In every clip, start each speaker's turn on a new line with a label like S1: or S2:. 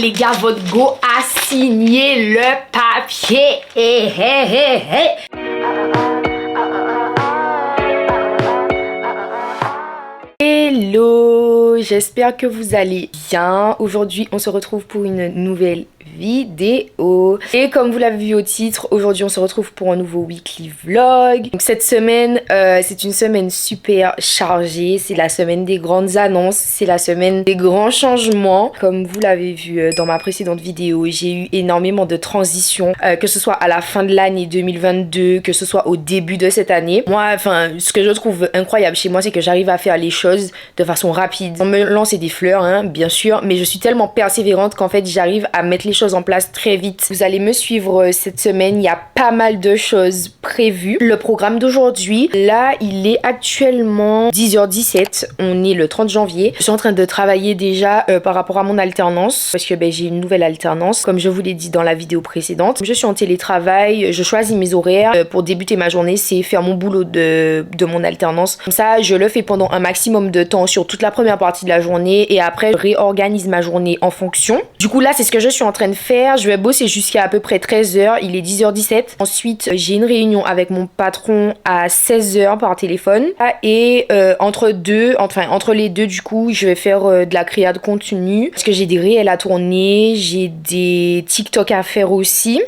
S1: Les gars, votre go a signé le papier. Hey, hey, hey, hey. Hello, j'espère que vous allez bien. Aujourd'hui, on se retrouve pour une nouvelle vidéo. Et comme vous l'avez vu au titre, aujourd'hui on se retrouve pour un nouveau weekly vlog. Donc cette semaine, c'est une semaine super chargée. C'est la semaine des grandes annonces, c'est la semaine des grands changements. Comme vous l'avez vu dans ma précédente vidéo, j'ai eu énormément de transitions, que ce soit à la fin de l'année 2022, que ce soit au début de cette année. Moi, enfin, ce que je trouve incroyable chez moi, c'est que j'arrive à faire les choses de façon rapide. On me lance des fleurs, hein, bien sûr, mais je suis tellement persévérante qu'en fait, j'arrive à mettre les choses en place très vite. Vous allez me suivre cette semaine, il y a pas mal de choses prévues. Le programme d'aujourd'hui, là, il est actuellement 10h17, on est le 30 janvier. Je suis en train de travailler déjà par rapport à mon alternance, parce que j'ai une nouvelle alternance, comme je vous l'ai dit dans la vidéo précédente. Je suis en télétravail, je choisis mes horaires. Pour débuter ma journée, c'est faire mon boulot de mon alternance. Comme ça, je le fais pendant un maximum de temps sur toute la première partie de la journée et après, je réorganise ma journée en fonction. Du coup, là, c'est ce que je suis en train de faire. Je vais bosser jusqu'à peu près 13h. Il est 10h17. Ensuite, j'ai une réunion avec mon patron à 16h par téléphone. Et entre les deux, du coup, je vais faire de la créa de contenu. Parce que j'ai des réels à tourner. J'ai des TikTok à faire aussi.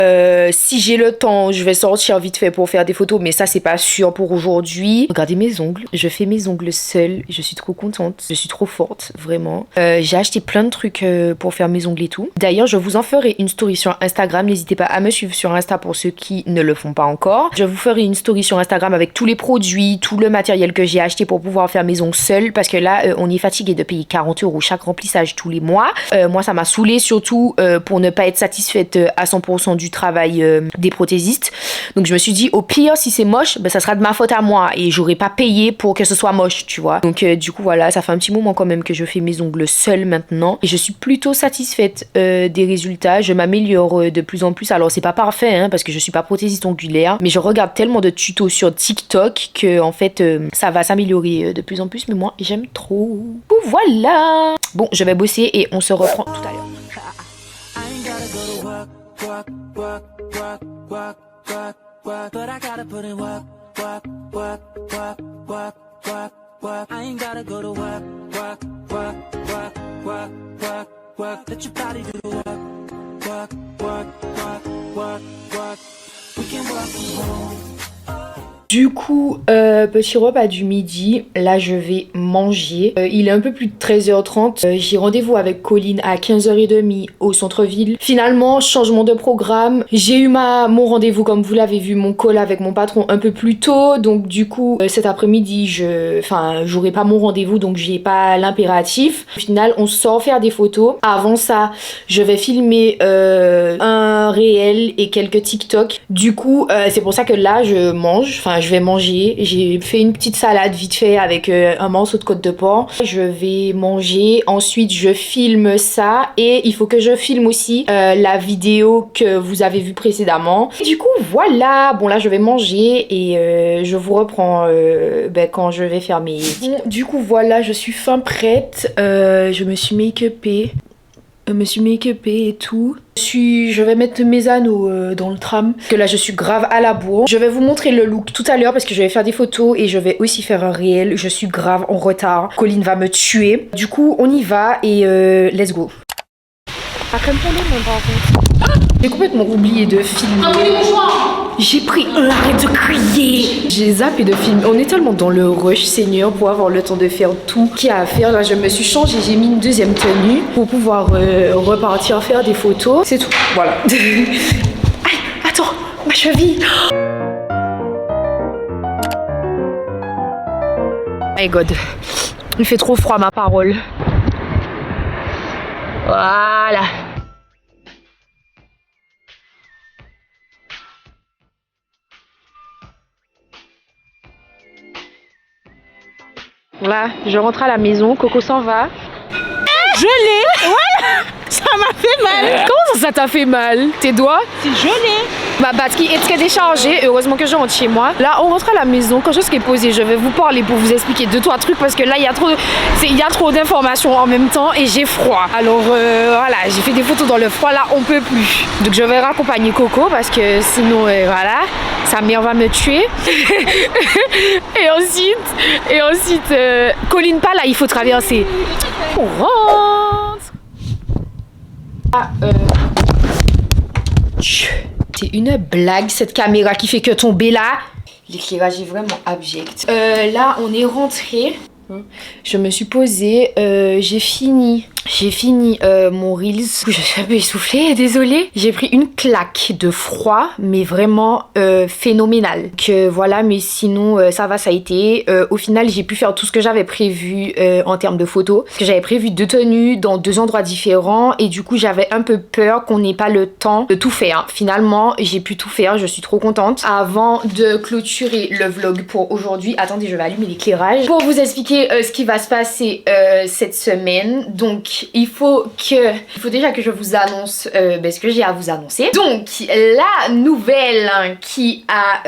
S1: Si j'ai le temps, je vais sortir vite fait pour faire des photos. Mais ça, c'est pas sûr pour aujourd'hui. Regardez mes ongles. Je fais mes ongles seule. Je suis trop contente. Je suis trop forte, vraiment. J'ai acheté plein de trucs pour faire mes ongles et tout. D'ailleurs, je vous en ferai une story sur Instagram. N'hésitez pas à me suivre sur Insta pour ceux qui ne le font pas encore. Je vous ferai une story sur Instagram avec tous les produits, tout le matériel que j'ai acheté pour pouvoir faire mes ongles seule. Parce que là, on est fatigué de payer 40 € chaque remplissage tous les mois. Moi, ça m'a saoulée surtout pour ne pas être satisfaite à 100% du travail des prothésistes. Donc, je me suis dit, au pire, si c'est moche, ça sera de ma faute à moi. Et j'aurais pas payé pour que ce soit moche, tu vois. Donc, du coup, voilà, ça fait un petit moment quand même que je fais mes ongles seule maintenant. Et je suis plutôt satisfaite des résultats. Je m'améliore de plus en plus. Alors, c'est pas parfait, hein, parce que je suis pas prothésiste ongulaire. Mais je regarde tellement de tutos sur TikTok que, en fait, ça va s'améliorer de plus en plus. Mais moi, j'aime trop. Voilà. Bon, je vais bosser et on se reprend tout à l'heure. I ain't gotta go to work, work, work, work, work, work, work. Let your body do the work, work, work, work, work, work. We can work from home. Du coup, petit repas du midi, là je vais manger. Il est un peu plus de 13h30. J'ai rendez-vous avec Colline à 15h30 au centre-ville. Finalement, changement de programme. J'ai eu mon rendez-vous, comme vous l'avez vu, mon call avec mon patron un peu plus tôt. Donc du coup, cet après-midi, j'aurai pas mon rendez-vous, donc j'ai pas l'impératif. Au final, on sort faire des photos. Avant ça, je vais filmer un réel et quelques TikTok. Du coup, c'est pour ça que là, je vais manger. J'ai fait une petite salade vite fait avec un morceau de côte de porc. Je vais manger. Ensuite, je filme ça. Et il faut que je filme aussi la vidéo que vous avez vue précédemment. Et du coup, voilà. Bon, là, je vais manger et je vous reprends quand je vais faire mes... Bon, du coup, voilà, je suis fin prête. Je me suis make-upée. Et tout. Je vais mettre mes anneaux dans le tram. Parce que là, je suis grave à la bourre. Je vais vous montrer le look tout à l'heure parce que je vais faire des photos et je vais aussi faire un réel. Je suis grave en retard. Colline va me tuer. Du coup, on y va et let's go. Après, j'ai complètement oublié de filmer. J'ai pris arrête de crier. J'ai zappé de filmer. On est tellement dans le rush, Seigneur, pour avoir le temps de faire tout qu'il y a à faire. Là, je me suis changée. J'ai mis une deuxième tenue pour pouvoir repartir faire des photos. C'est tout. Voilà. Aïe, attends, ma cheville. My God. Il fait trop froid, ma parole. Voilà. Là, je rentre à la maison, Coco s'en va.
S2: Je l'ai. Ouais. Ça m'a fait mal.
S1: Comment ça t'a fait mal? Tes doigts?
S2: C'est gelé. Ma batterie est très déchargée. Heureusement que je rentre chez moi. Là, on rentre à la maison. Quand je serai posée, je vais vous parler pour vous expliquer 2-3 trucs parce que là, il y a trop d'informations en même temps et j'ai froid. Alors voilà, j'ai fait des photos dans le froid. Là, on peut plus. Donc, je vais raccompagner Coco parce que sinon, voilà, sa mère va me tuer. et ensuite, Colline pas là, il faut traverser. On rentre.
S1: C'est une blague cette caméra qui fait que tomber là. L'éclairage est vraiment abject. Là, on est rentré. Je me suis posée. J'ai fini mon Reels. Je suis un peu essoufflée, désolée. J'ai pris une claque de froid, mais vraiment phénoménale. Que voilà, mais sinon, ça va, ça a été. Au final, j'ai pu faire tout ce que j'avais prévu en termes de photos. Parce que j'avais prévu 2 tenues dans 2 endroits différents. Et du coup, j'avais un peu peur qu'on n'ait pas le temps de tout faire. Finalement, j'ai pu tout faire. Je suis trop contente. Avant de clôturer le vlog pour aujourd'hui, attendez, je vais allumer l'éclairage. Pour vous expliquer ce qui va se passer cette semaine. Donc, il faut déjà que je vous annonce ce que j'ai à vous annoncer. Donc, la nouvelle qui a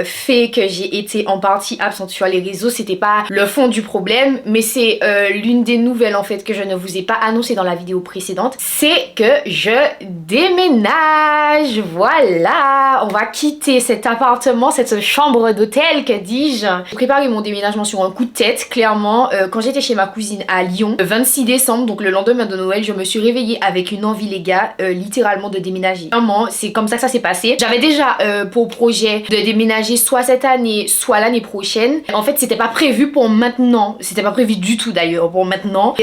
S1: fait que j'ai été en partie absente sur les réseaux, c'était pas le fond du problème, mais c'est l'une des nouvelles en fait que je ne vous ai pas annoncé dans la vidéo précédente, c'est que je déménage. Voilà, on va quitter cet appartement, cette chambre d'hôtel, que dis-je. J'ai préparé mon déménagement sur un coup de tête, clairement. Quand j'étais chez ma cousine à Lyon, le 26 décembre, donc le lendemain de Noël, je me suis réveillée avec une envie, les gars, littéralement de déménager. Vraiment, c'est comme ça que ça s'est passé. J'avais déjà pour projet de déménager soit cette année, soit l'année prochaine. En fait, c'était pas prévu pour maintenant. C'était pas prévu du tout d'ailleurs pour maintenant.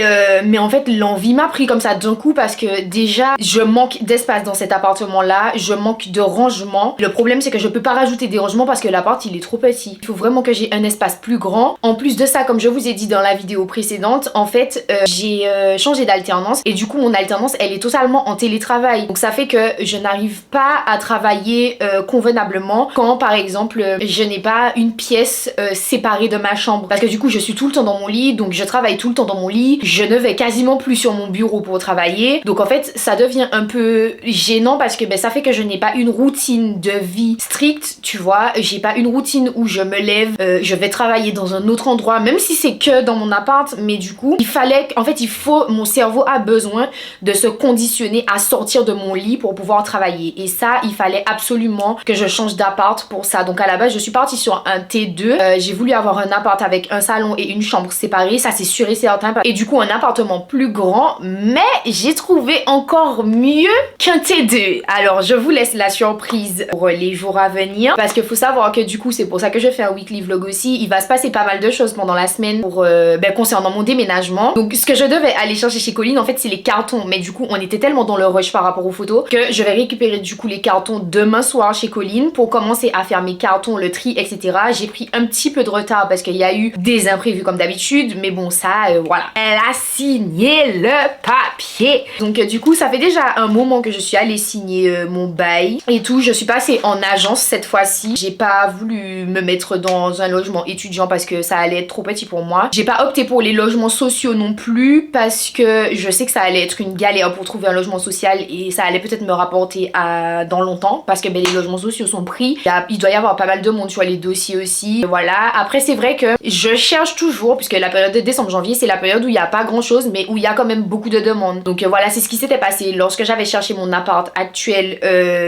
S1: Mais en fait, l'envie m'a pris comme ça d'un coup parce que déjà, je manque d'espace dans cet appartement-là. Je manque de rangement. Le problème, c'est que je peux pas rajouter des rangements parce que l'appart, il est trop petit. Il faut vraiment que j'ai un espace plus grand. En plus de ça, comme je vous ai dit dans la vidéo précédente, en fait, j'ai changé d'alternance et du coup, mon alternance, elle est totalement en télétravail. Donc, ça fait que je n'arrive pas à travailler convenablement quand, par exemple, je n'ai pas une pièce séparée de ma chambre. Parce que du coup, je suis tout le temps dans mon lit, donc je travaille tout le temps dans mon lit. Je ne vais quasiment plus sur mon bureau pour travailler. Donc, en fait, ça devient un peu gênant parce que ça fait que je n'ai pas une routine de vie stricte, tu vois. J'ai pas une routine où je me lève, je vais travailler dans un autre endroit, même si c'est que dans mon appart, mais du coup, mon cerveau a besoin de se conditionner à sortir de mon lit pour pouvoir travailler. Et ça, il fallait absolument que je change d'appart pour ça. Donc à la base, je suis partie sur un T2. J'ai voulu avoir un appart avec un salon et une chambre séparée, ça c'est sûr et certain. Et du coup, un appartement plus grand, mais j'ai trouvé encore mieux qu'un T2. Alors, je vous laisse la surprise pour les jours à venir, parce qu'il faut savoir que du coup, c'est pour ça que je fais un weekly vlog aussi. Il va se passer pas mal de choses pendant la semaine pour concernant mon déménagement. Donc ce que je devais aller chercher chez Colline, en fait, c'est les cartons, mais du coup on était tellement dans le rush par rapport aux photos que je vais récupérer du coup les cartons demain soir chez Colline pour commencer à faire mes cartons, le tri, etc. J'ai pris un petit peu de retard parce qu'il y a eu des imprévus comme d'habitude, mais bon, ça voilà, elle a signé le papier. Donc du coup, ça fait déjà un moment que je suis allée signer mon bail et tout. Je suis passée en agence cette fois-ci. J'ai pas voulu me mettre dans un logement étudiant parce que ça allait être trop petit pour moi. J'ai pas opté pour les logements sociaux non plus parce que je sais que ça allait être une galère pour trouver un logement social et ça allait peut-être me rapporter dans longtemps parce que les logements sociaux sont pris. Il doit y avoir pas mal de monde sur les dossiers aussi. Voilà. Après, c'est vrai que je cherche toujours, puisque la période de décembre-janvier, c'est la période où il n'y a pas grand chose, mais où il y a quand même beaucoup de demandes. Donc voilà, c'est ce qui s'était passé lorsque j'avais cherché mon appart actuel,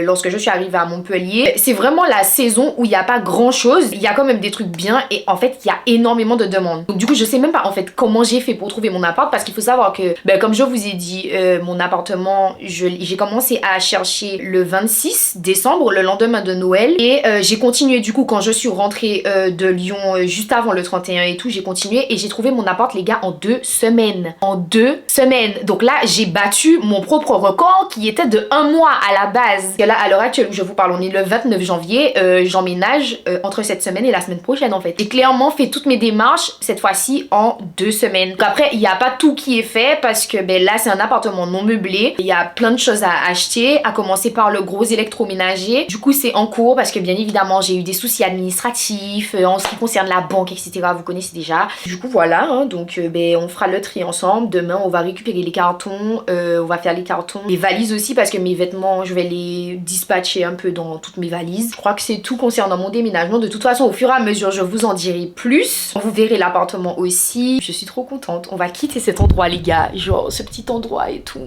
S1: lorsque je suis arrivée à Montpellier. C'est vraiment la saison où il n'y a pas grand chose. Il y a quand même des trucs bien et en fait, il y a énormément de demandes. Donc du coup, je sais même pas en fait comment j'ai fait pour trouver mon appart parce qu'il faut savoir que, comme je vous ai dit, mon appartement, j'ai commencé à chercher le 26 décembre, le lendemain de Noël, et j'ai continué du coup quand je suis rentrée de Lyon juste avant le 31 et tout, j'ai continué et j'ai trouvé mon appart, les gars, en 2 semaines. En 2 semaines. Donc là, j'ai battu mon propre record qui était de 1 mois à la base. Et là, à l'heure actuelle où je vous parle, on est le 29 janvier, j'emménage entre cette semaine et la semaine prochaine en fait. J'ai clairement fait toutes mes démarches. Cette cette fois-ci en 2 semaines. Donc après, il n'y a pas tout qui est fait parce que ben, là, c'est un appartement non meublé. Il y a plein de choses à acheter, à commencer par le gros électroménager. Du coup, c'est en cours parce que bien évidemment, j'ai eu des soucis administratifs en ce qui concerne la banque, etc. Vous connaissez déjà. Du coup, voilà. Hein, donc, ben, on fera le tri ensemble. Demain, on va récupérer les cartons. On va faire les cartons. Les valises aussi parce que mes vêtements, je vais les dispatcher un peu dans toutes mes valises. Je crois que c'est tout concernant mon déménagement. De toute façon, au fur et à mesure, je vous en dirai plus. Vous verrez l'appartement aussi. Je suis trop contente. On va quitter cet endroit, les gars. Genre, ce petit endroit et tout.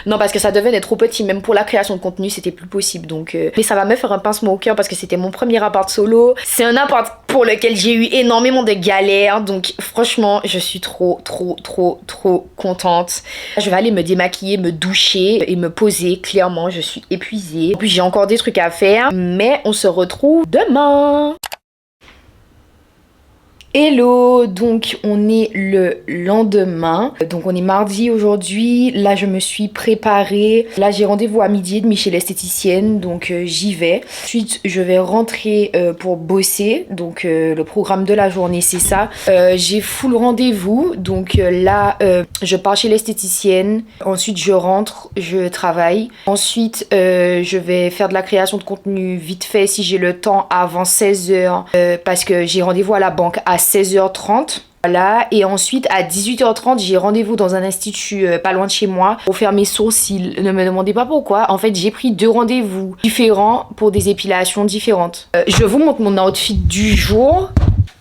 S1: Non, parce que ça devenait trop petit. Même pour la création de contenu, c'était plus possible. Donc, mais ça va me faire un pincement au cœur parce que c'était mon premier appart solo. C'est un appart pour lequel j'ai eu énormément de galères. Donc, franchement, je suis trop contente. Je vais aller me démaquiller, me doucher et me poser. Clairement, je suis épuisée. En plus, j'ai encore des trucs à faire. Mais on se retrouve demain. Hello, donc on est le lendemain, donc on est mardi aujourd'hui. Là je me suis préparée, là j'ai rendez-vous à 12h30 chez l'esthéticienne, donc j'y vais. Ensuite je vais rentrer pour bosser, donc le programme de la journée c'est ça. J'ai full rendez-vous, donc là je pars chez l'esthéticienne, ensuite je rentre, je travaille. Ensuite je vais faire de la création de contenu vite fait si j'ai le temps avant 16h parce que j'ai rendez-vous à la banque à 16h30. Voilà, et ensuite à 18h30 j'ai rendez-vous dans un institut pas loin de chez moi pour faire mes sourcils. Ne me demandez pas pourquoi, en fait j'ai pris 2 rendez-vous différents pour des épilations différentes. Je vous montre mon outfit du jour.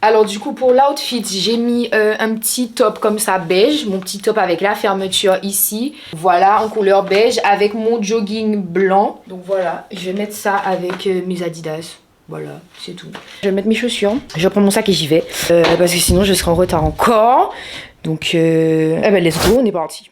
S1: Alors du coup pour l'outfit j'ai mis un petit top comme ça beige, mon petit top avec la fermeture ici. Voilà, en couleur beige avec mon jogging blanc. Donc voilà, je vais mettre ça avec mes Adidas. Voilà, c'est tout. Je vais mettre mes chaussures, je prends mon sac et j'y vais. Parce que sinon je serai en retard encore. Donc, eh ben let's go, on est parti.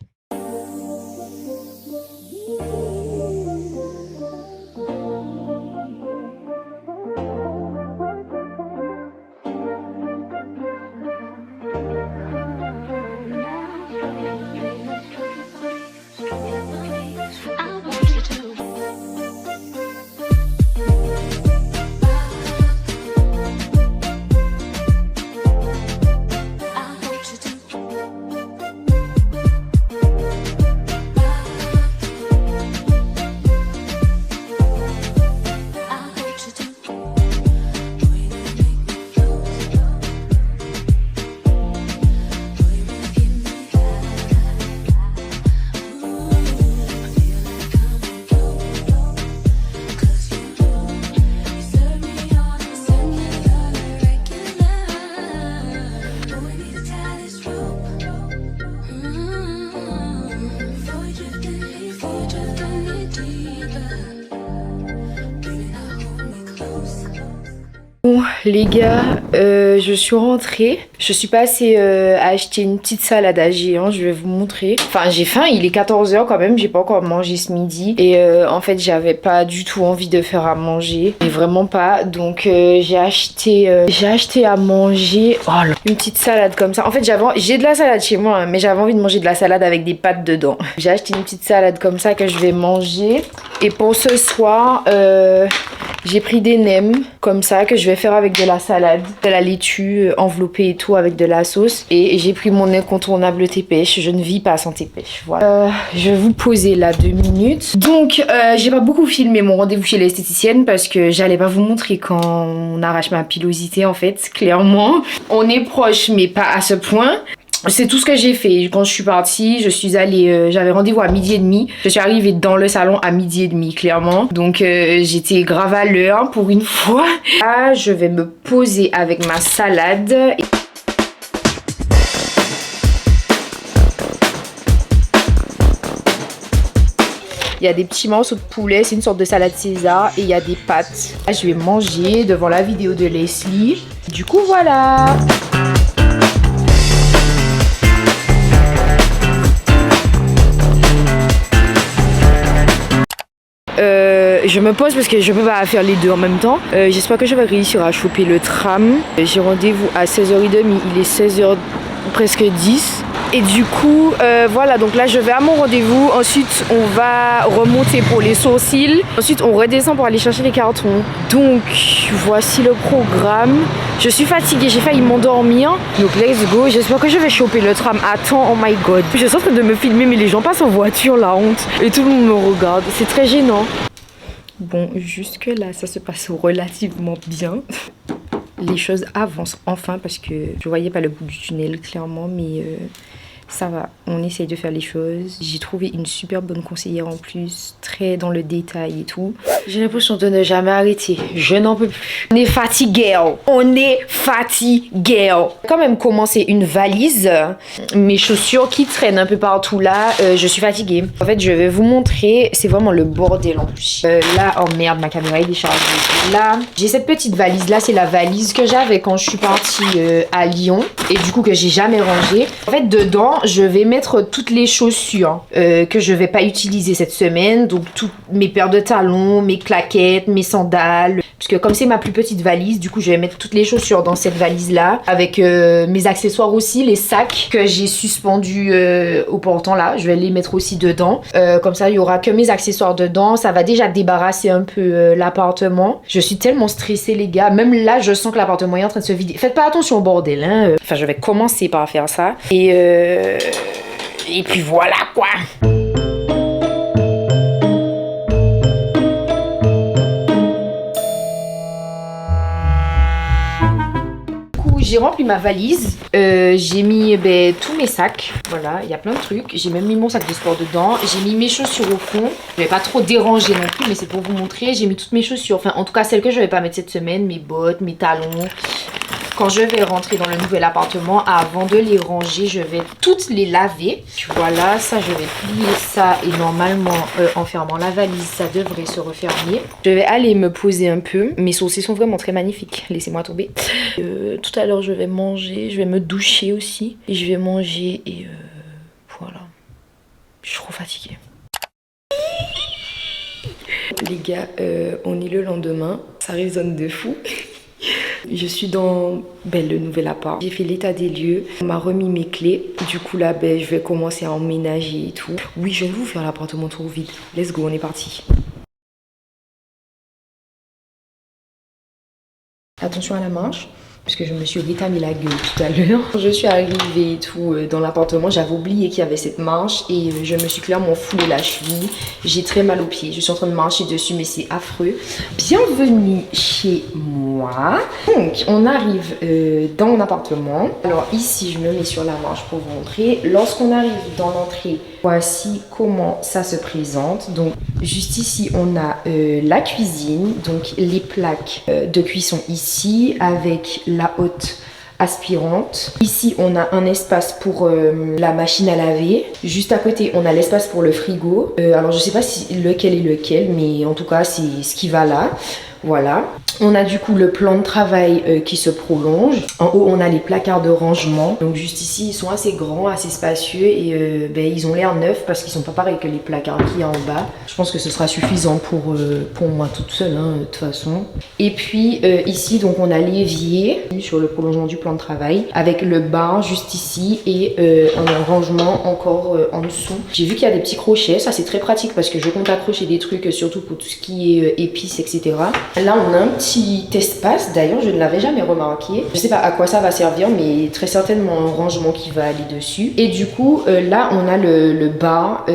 S1: Bon les gars, je suis rentrée. Je suis passée à acheter une petite salade à géant, je vais vous montrer. Enfin j'ai faim, il est 14h quand même, j'ai pas encore mangé ce midi. Et en fait j'avais pas du tout envie de faire à manger, mais vraiment pas. Donc j'ai acheté à manger une petite salade comme ça. En fait j'ai de la salade chez moi, hein, mais j'avais envie de manger de la salade avec des pâtes dedans. J'ai acheté une petite salade comme ça que je vais manger. Et pour ce soir, j'ai pris des nems comme ça que je vais faire avec de la salade, de la laitue enveloppée et tout avec de la sauce. Et j'ai pris mon incontournable thé pêche. Je ne vis pas sans thé pêche. Voilà. Je vais vous poser là 2 minutes. Donc j'ai pas beaucoup filmé mon rendez-vous chez l'esthéticienne parce que j'allais pas vous montrer quand on arrache ma pilosité en fait, clairement. On est proche mais pas à ce point. C'est tout ce que j'ai fait. Quand je suis partie, je suis allée, j'avais rendez-vous à 12h30. Je suis arrivée dans le salon à 12h30, clairement. Donc j'étais grave à l'heure pour une fois. Là, je vais me poser avec ma salade. Il y a des petits morceaux de poulet, c'est une sorte de salade César et il y a des pâtes. Là, je vais manger devant la vidéo de Leslie. Du coup, voilà. Je me pose parce que je peux pas faire les deux en même temps. J'espère que je vais réussir à choper le tram. J'ai rendez-vous à 16h30, il est 16h presque 10.
S2: Et du coup, voilà, donc là je vais à mon rendez-vous. Ensuite, on va remonter pour les sourcils. Ensuite, on redescend pour aller chercher les cartons. Donc, voici le programme. Je suis fatiguée, j'ai failli m'endormir. Donc, let's go. J'espère que je vais choper le tram à temps. Oh my god. Je suis en train de me filmer, mais les gens passent en voiture, la honte. Et tout le monde me regarde. C'est très gênant.
S1: Bon, jusque là, ça se passe relativement bien. Les choses avancent enfin parce que je voyais pas le bout du tunnel clairement, mais ça va, on essaye de faire les choses. J'ai trouvé une super bonne conseillère en plus, très dans le détail et tout. J'ai l'impression de ne jamais arrêter, je n'en peux plus. On est fatigué, on est fatigué. Quand même commencer une valise, mes chaussures qui traînent un peu partout là, je suis fatiguée. En fait, je vais vous montrer, c'est vraiment le bordel en plus. Là, oh merde, ma caméra est déchargée. Là, j'ai cette petite valise là, c'est la valise que j'avais quand je suis partie à Lyon et du coup que j'ai jamais rangée. En fait, dedans, je vais mettre toutes les chaussures que je vais pas utiliser cette semaine. Donc, toutes mes paires de talons, mes claquettes, mes sandales. Parce que comme c'est ma plus petite valise, du coup, je vais mettre toutes les chaussures dans cette valise-là. Avec mes accessoires aussi, les sacs que j'ai suspendus au portant là. Je vais les mettre aussi dedans. Comme ça, il y aura que mes accessoires dedans. Ça va déjà débarrasser un peu l'appartement. Je suis tellement stressée, les gars. Même là, je sens que l'appartement est en train de se vider. Faites pas attention au bordel, hein. Enfin, je vais commencer par faire ça. Et puis voilà, quoi. J'ai rempli ma valise, j'ai mis tous mes sacs, voilà, il y a plein de trucs. J'ai même mis mon sac de sport dedans, j'ai mis mes chaussures au fond. Je vais pas trop déranger non plus, mais c'est pour vous montrer. J'ai mis toutes mes chaussures, enfin en tout cas celles que je vais pas mettre cette semaine, mes bottes, mes talons. Quand je vais rentrer dans le nouvel appartement, avant de les ranger, je vais toutes les laver. Voilà, ça je vais plier ça et normalement en fermant la valise, ça devrait se refermer. Je vais aller me poser un peu. Mes sourcils sont vraiment très magnifiques, laissez-moi tomber. Tout à l'heure je vais manger, je vais me doucher aussi. Et je vais manger et voilà. Je suis trop fatiguée. Les gars, on est le lendemain, ça résonne de fou. Je suis dans le nouvel appart. J'ai fait l'état des lieux. On m'a remis mes clés. Du coup là, je vais commencer à emménager et tout. Oui, je vais vous faire l'appartement trop vite. Let's go, on est parti. Attention à la marche. Parce que je me suis rétamé la gueule tout à l'heure. Je suis arrivée et tout dans l'appartement, j'avais oublié qu'il y avait cette marche et je me suis clairement foulé la cheville. J'ai très mal aux pieds, je suis en train de marcher dessus mais c'est affreux. Bienvenue chez moi. Donc on arrive dans mon appartement. Alors ici je me mets sur la marche pour vous montrer. Lorsqu'on arrive dans l'entrée, voici comment ça se présente. Donc juste ici on a la cuisine, donc les plaques de cuisson ici avec la haute aspirante. Ici on a un espace pour la machine à laver. Juste à côté on a l'espace pour le frigo. Alors je sais pas si lequel est lequel, mais en tout cas c'est ce qui va là. Voilà. On a du coup le plan de travail qui se prolonge. En haut, on a les placards de rangement. Donc juste ici, ils sont assez grands, assez spacieux et ils ont l'air neufs parce qu'ils sont pas pareils que les placards qu'il y a en bas. Je pense que ce sera suffisant pour moi toute seule, hein, de toute façon. Et puis ici, donc on a l'évier sur le prolongement du plan de travail avec le bain juste ici et un rangement encore en dessous. J'ai vu qu'il y a des petits crochets. Ça, c'est très pratique parce que je compte accrocher des trucs, surtout pour tout ce qui est épices, etc. Là, on a un petit espace. D'ailleurs, je ne l'avais jamais remarqué. Je sais pas à quoi ça va servir, mais très certainement un rangement qui va aller dessus. Et du coup, là, on a le bar.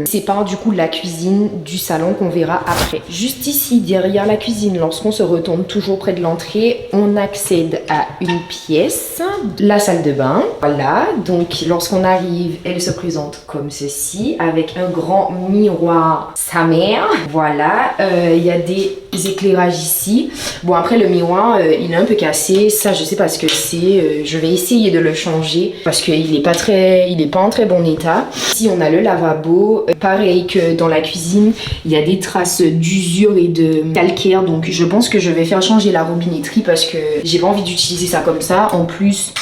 S1: Sépare du coup la cuisine du salon qu'on verra après. Juste ici, derrière la cuisine, lorsqu'on se retourne toujours près de l'entrée, on accède à une pièce, la salle de bain. Voilà. Donc, lorsqu'on arrive, elle se présente comme ceci, avec un grand miroir sa mère. Voilà. Il y a des éclairages ici. Bon, après le miroir il est un peu cassé, ça je sais pas ce que c'est. Je vais essayer de le changer parce qu'il est pas en très bon état. Ici on a le lavabo, pareil que dans la cuisine, il y a des traces d'usure et de calcaire, donc je pense que je vais faire changer la robinetterie parce que j'ai pas envie d'utiliser ça comme ça. En plus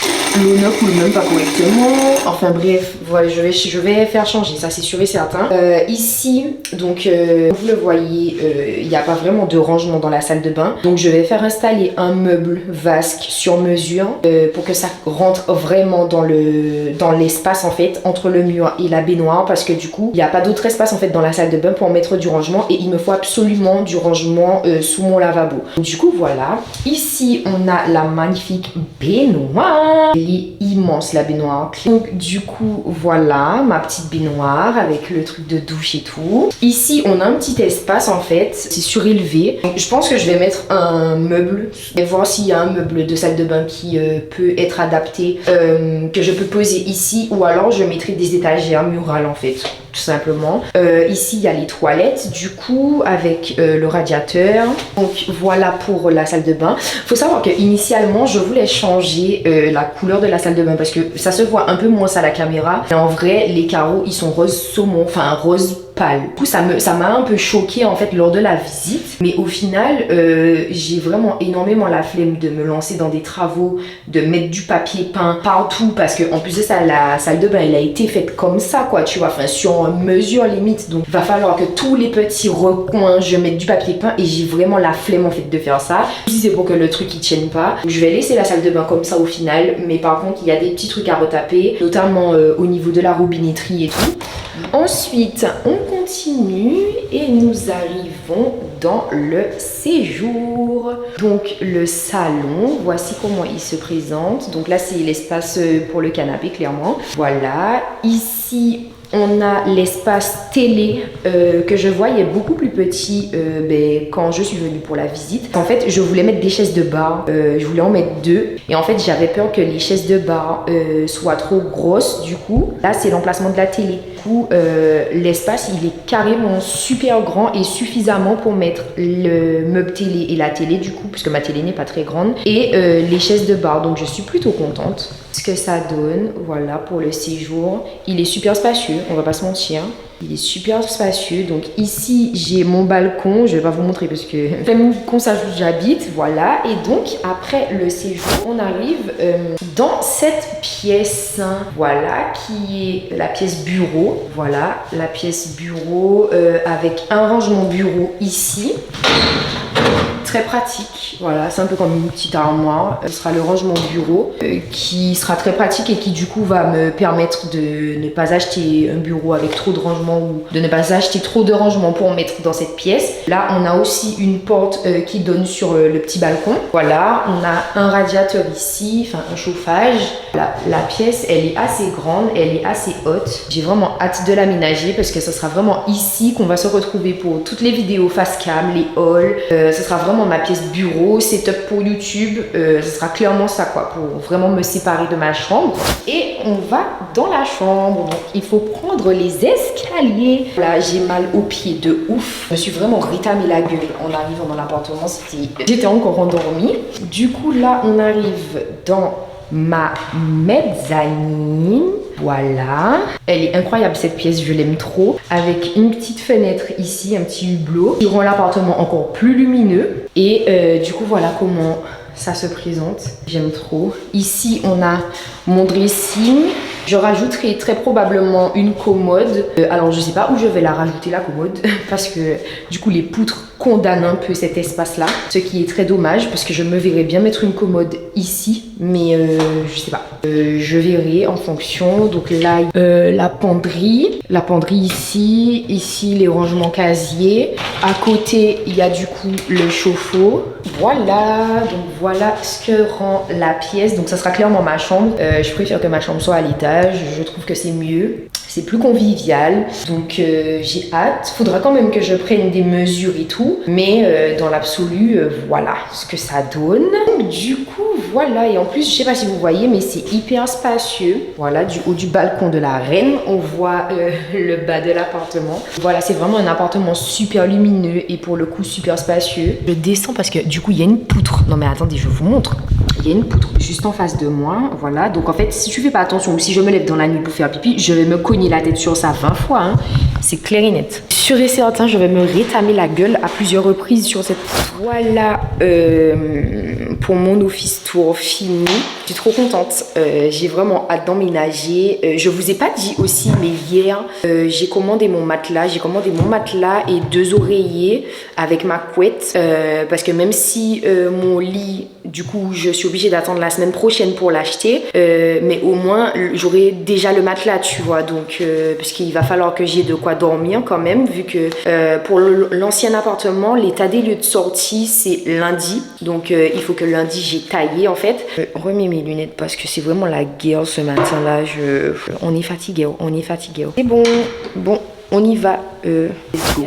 S1: l'eau ne coule même pas correctement. Enfin bref, voilà, je vais faire changer, ça c'est sûr et certain. Ici, donc vous le voyez, il n'y a pas vraiment de rangement dans la salle de bain. Donc je vais faire installer un meuble vasque sur mesure pour que ça rentre vraiment dans l'espace en fait entre le mur et la baignoire, parce que du coup il n'y a pas d'autre espace en fait dans la salle de bain pour mettre du rangement, et il me faut absolument du rangement sous mon lavabo. Du coup voilà, ici on a la magnifique baignoire, elle est immense la baignoire. Donc du coup voilà ma petite baignoire avec le truc de douche et tout. Ici on a un petit espace en fait, c'est surélevé. Donc, je pense que je vais mettre un meuble et voir s'il y a un meuble de salle de bain qui peut être adapté, que je peux poser ici, ou alors je mettrai des étagères murales en fait, tout simplement. Ici il y a les toilettes du coup avec le radiateur. Donc voilà pour la salle de bain. Faut savoir que initialement je voulais changer la couleur de la salle de bain parce que ça se voit un peu moins à la caméra, mais en vrai les carreaux ils sont rose saumon, enfin rose pâle. Du coup ça m'a un peu choqué en fait lors de la visite, mais au final j'ai vraiment énormément la flemme de me lancer dans des travaux, de mettre du papier peint partout, parce que en plus de ça la salle de bain elle a été faite comme ça quoi, tu vois, enfin sur mesure limite, donc va falloir que tous les petits recoins je mette du papier peint, et j'ai vraiment la flemme en fait de faire ça. Si c'est pour que le truc il tienne pas, je vais laisser la salle de bain comme ça au final, mais par contre il y a des petits trucs à retaper, notamment au niveau de la robinetterie et tout. Ensuite on continue et nous arrivons dans le séjour. Donc le salon, voici comment il se présente. Donc là c'est l'espace pour le canapé clairement. Voilà, ici on a l'espace télé que je voyais beaucoup plus petit quand je suis venue pour la visite. En fait, je voulais mettre des chaises de bar, je voulais en mettre 2. Et en fait, j'avais peur que les chaises de bar soient trop grosses. Du coup, là, c'est l'emplacement de la télé. Du coup, l'espace, il est carrément super grand et suffisamment pour mettre le meuble télé et la télé, du coup, puisque ma télé n'est pas très grande, et les chaises de bar. Donc, je suis plutôt contente. Ce que ça donne, voilà, pour le séjour. Il est super spacieux, on va pas se mentir. Il est super spacieux. Donc ici, j'ai mon balcon. Je vais pas vous montrer parce que même qu'on sache où j'habite, voilà. Et donc, après le séjour, on arrive dans cette pièce, voilà, qui est la pièce bureau. Voilà, la pièce bureau avec un rangement bureau ici. Très pratique, voilà, c'est un peu comme une petite armoire. Ce sera le rangement bureau qui sera très pratique et qui du coup va me permettre de ne pas acheter un bureau avec trop de rangement, ou de ne pas acheter trop de rangement pour mettre dans cette pièce. Là on a aussi une porte qui donne sur le petit balcon. Voilà, on a un radiateur ici, enfin un chauffage. La pièce elle est assez grande, elle est assez haute. J'ai vraiment hâte de l'aménager parce que ce sera vraiment ici qu'on va se retrouver pour toutes les vidéos face cam, les hauls. Ce sera vraiment ma pièce bureau, setup pour YouTube, ce sera clairement ça quoi, pour vraiment me séparer de ma chambre. Et on va dans la chambre, donc il faut prendre les escaliers. Là j'ai mal aux pieds de ouf, je me suis vraiment rétamé la gueule en arrivant dans l'appartement, j'étais encore endormie. Du coup là on arrive dans ma mezzanine. Voilà, elle est incroyable cette pièce, je l'aime trop, avec une petite fenêtre ici, un petit hublot qui rend l'appartement encore plus lumineux. Et du coup voilà comment ça se présente, j'aime trop. Ici on a mon dressing, je rajouterai très probablement une commode. Alors je sais pas où je vais la rajouter la commode parce que du coup les poutres condamnent un peu cet espace là, ce qui est très dommage parce que je me verrais bien mettre une commode ici, mais je sais pas, je verrai en fonction. Donc là la penderie ici les rangements casiers, à côté il y a du coup le chauffe-eau. Voilà, donc voilà ce que rend la pièce. Donc ça sera clairement ma chambre. Je préfère que ma chambre soit à l'étage, je trouve que c'est mieux, c'est plus convivial. Donc j'ai hâte, faudra quand même que je prenne des mesures et tout, mais dans l'absolu voilà ce que ça donne. Donc du coup voilà, et en plus je sais pas si vous voyez mais c'est hyper spacieux. Voilà, du haut du balcon de la reine on voit le bas de l'appartement. Voilà, c'est vraiment un appartement super lumineux et pour le coup super spacieux. Je descends parce que du coup il y a une poutre. Non mais attendez, je vous montre. Il y a une poutre juste en face de moi, voilà. Donc en fait si tu fais pas attention ou si je me lève dans la nuit pour faire pipi, je vais me cogner la tête sur ça 20 fois, hein. C'est clair et net. Sûr et certain, je vais me rétamer la gueule à plusieurs reprises sur cette... Voilà pour mon office tour fini. Je suis trop contente. J'ai vraiment hâte d'emménager. Je vous ai pas dit aussi, mais hier, j'ai commandé mon matelas. J'ai commandé mon matelas et 2 oreillers avec ma couette. Parce que même si mon lit, du coup, je suis obligée d'attendre la semaine prochaine pour l'acheter. Mais au moins, j'aurai déjà le matelas, tu vois. Donc, parce qu'il va falloir que j'ai de quoi dormir quand même, vu que pour l'ancien appartement, l'état des lieux de sortie, c'est lundi. Donc, il faut que lundi, j'ai taillé, en fait. Remets mes lunettes parce que c'est vraiment la guerre ce matin-là. On est fatigué, on est fatigué. C'est bon, on y va. Let's go.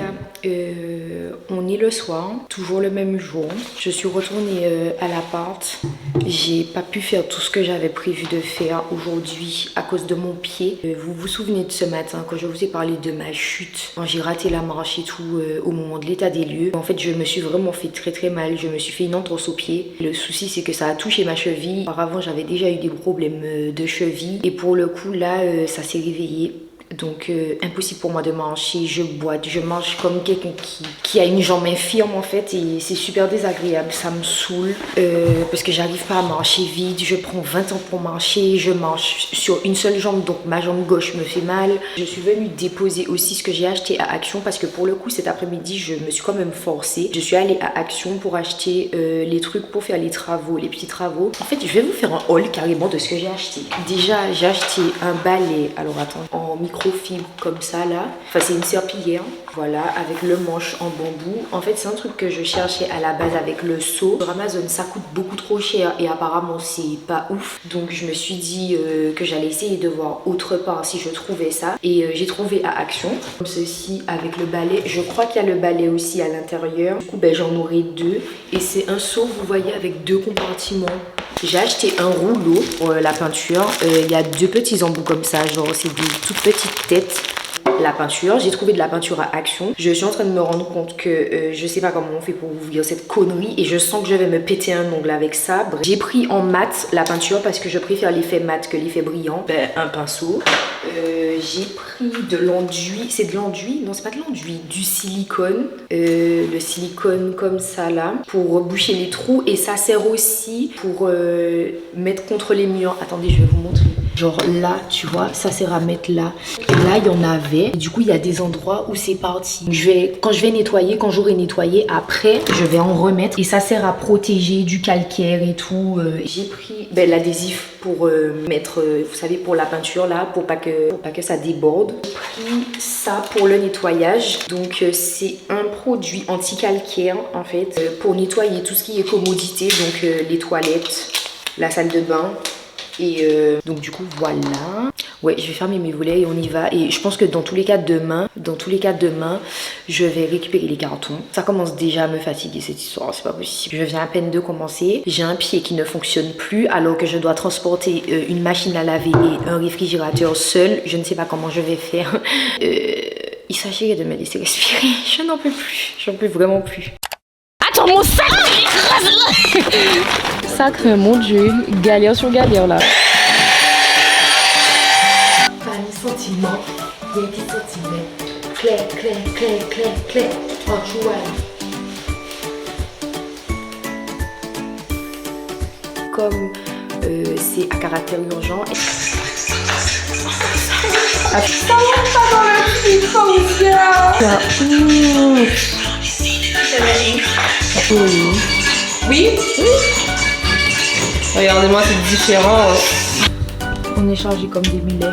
S1: On est le soir, toujours le même jour. Je suis retournée à l'appart. J'ai pas pu faire tout ce que j'avais prévu de faire aujourd'hui à cause de mon pied. Vous vous souvenez de ce matin quand je vous ai parlé de ma chute, quand j'ai raté la marche et tout au moment de l'état des lieux. En fait, je me suis vraiment fait très mal. Je me suis fait une entorse au pied. Le souci, c'est que ça a touché ma cheville. Auparavant, j'avais déjà eu des problèmes de cheville. Et pour le coup, là, ça s'est réveillé. Donc impossible pour moi de marcher, je boite, je marche comme quelqu'un qui a une jambe infirme en fait et c'est super désagréable, ça me saoule parce que j'arrive pas à marcher vite, je prends 20 ans pour marcher, je marche sur une seule jambe donc ma jambe gauche me fait mal. Je suis venue déposer aussi ce que j'ai acheté à Action parce que pour le coup cet après-midi je me suis quand même forcée. Je suis allée à Action pour acheter les trucs pour faire les travaux, les petits travaux. En fait je vais vous faire un haul carrément de ce que j'ai acheté. Déjà j'ai acheté un balai, alors attends, en microfibre comme ça là, enfin c'est une serpillière, voilà, avec le manche en bambou. En fait c'est un truc que je cherchais à la base avec le seau. Sur Amazon ça coûte beaucoup trop cher et apparemment c'est pas ouf, donc je me suis dit que j'allais essayer de voir autre part si je trouvais ça et j'ai trouvé à Action comme ceci avec le balai. Je crois qu'il y a le balai aussi à l'intérieur, du coup ben, j'en aurai 2 et c'est un seau vous voyez avec 2 compartiments. J'ai acheté un rouleau pour la peinture. Il y a 2 petits embouts comme ça, genre c'est des toutes petites têtes. La peinture, j'ai trouvé de la peinture à Action. Je suis en train de me rendre compte que je sais pas comment on fait pour ouvrir cette connerie et je sens que je vais me péter un ongle avec ça. J'ai pris en mat la peinture parce que je préfère l'effet mat que l'effet brillant. Ben, un pinceau. J'ai pris de l'enduit. C'est de l'enduit? Non, c'est pas de l'enduit. Du silicone. Le silicone comme ça là pour boucher les trous et ça sert aussi pour mettre contre les murs. Attendez, je vais vous montrer. Genre là, tu vois, ça sert à mettre là. Et là, il y en avait. Et du coup, il y a des endroits où c'est parti. Quand je vais nettoyer, quand j'aurai nettoyé, après, je vais en remettre. Et ça sert à protéger du calcaire et tout. J'ai pris l'adhésif pour mettre, vous savez, pour la peinture là, pour pas que ça déborde. J'ai pris ça pour le nettoyage. Donc, c'est un produit anti-calcaire, en fait, pour nettoyer tout ce qui est commodité. Donc, les toilettes, la salle de bain. Et donc du coup voilà. Ouais, je vais fermer mes volets et on y va. Et je pense que dans tous les cas demain, je vais récupérer les cartons. Ça commence déjà à me fatiguer cette histoire, c'est pas possible. Je viens à peine de commencer. J'ai un pied qui ne fonctionne plus alors que je dois transporter une machine à laver et un réfrigérateur seul. Je ne sais pas comment je vais faire. Il s'agirait de me laisser respirer. Je n'en peux plus. J'en peux vraiment plus.
S2: Attends, mon sac écrase là. Sacré, mon Dieu, galère sur galère là.
S1: Pas un sentiment, il y a des sentiments. Claire. Oh, tu vois. Comme c'est à caractère urgent. Ah, ça va pas dans le truc comme ça. Oui. Regardez-moi, c'est différent.
S2: On est chargé comme des mulets.